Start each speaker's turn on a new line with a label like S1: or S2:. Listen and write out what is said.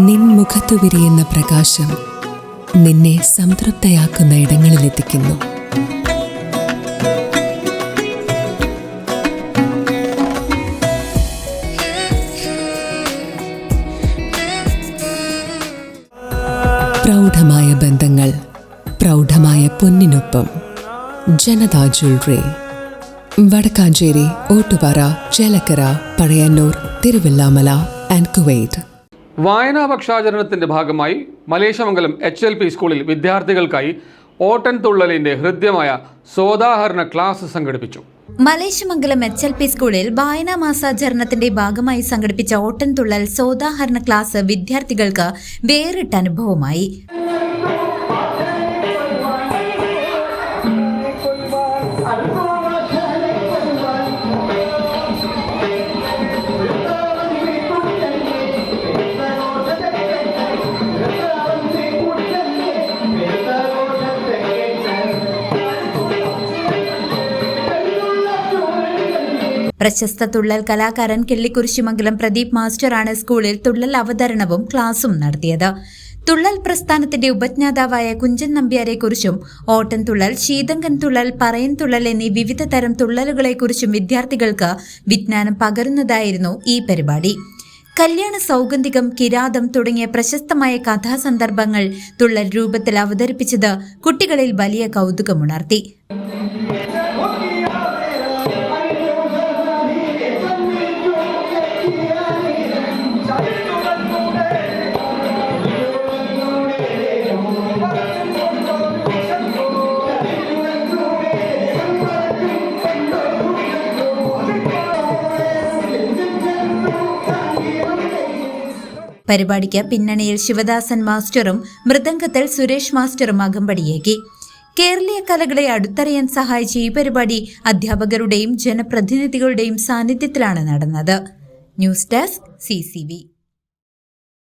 S1: നിൻ മുഖത്തു വിരിയുന്ന പ്രകാശം നിന്നെ സംതൃപ്തയാക്കുന്ന ഇടങ്ങളിലെത്തിക്കുന്നു. പ്രൗഢമായ ബന്ധങ്ങൾ, പ്രൗഢമായ പൊന്നിനൊപ്പം. Janata jewellery, Vadakkanchery, Ottupara, Chelakkara, Pazhayannur, Thiruvilwamala and Kuwait.
S2: വായനാ പക്ഷാചരണത്തിന്റെ ഭാഗമായി മലേശമംഗലം HLP സ്കൂളിൽ വിദ്യാർത്ഥികൾക്കായി ഓട്ടൻതുള്ളലിന്റെ ഹൃദ്യമായ സോദാഹരണ ക്ലാസ് സംഘടിപ്പിച്ചു.
S3: മലേശമംഗലം HLP സ്കൂളിൽ വായനാ മാസാചരണത്തിന്റെ ഭാഗമായി സംഘടിപ്പിച്ച ഓട്ടൻതുള്ളൽ സോദാഹരണ ക്ലാസ് വിദ്യാർത്ഥികൾക്ക് വേറിട്ട അനുഭവമായി. പ്രശസ്ത തുള്ളൽ കലാകാരൻ കിള്ളിക്കുരിശിമംഗലം പ്രദീപ് മാസ്റ്ററാണ് സ്കൂളിൽ തുള്ളൽ അവതരണവും ക്ലാസും നടത്തിയത്. തുള്ളൽ പ്രസ്ഥാനത്തിന്റെ ഉപജ്ഞാതാവായ കുഞ്ചൻ നമ്പ്യാരെക്കുറിച്ചും ഓട്ടൻതുള്ളൽ, ശീതങ്കൻ തുള്ളൽ, പറയൻ തുള്ളൽ എന്നീ വിവിധ തരം തുള്ളലുകളെക്കുറിച്ചും വിദ്യാർത്ഥികൾക്ക് വിജ്ഞാനം പകരുന്നതായിരുന്നു ഈ പരിപാടി. കല്യാണ സൗഗന്ധികം, കിരാതം തുടങ്ങിയ പ്രശസ്തമായ കഥാസന്ദർഭങ്ങൾ തുള്ളൽ രൂപത്തിൽ അവതരിപ്പിച്ചത് കുട്ടികളിൽ വലിയ കൗതുകമുണർത്തി. പരിപാടിക്ക് പിന്നണിയിൽ ശിവദാസൻ മാസ്റ്ററും മൃദംഗത്തിൽ സുരേഷ് മാസ്റ്ററും അകമ്പടിയേകി. കേരളീയ കലകളെ അടുത്തറിയാൻ സഹായിച്ച ഈ പരിപാടി അധ്യാപകരുടെയും ജനപ്രതിനിധികളുടെയും സാന്നിധ്യത്തിലാണ് നടന്നത്. News desk CCV.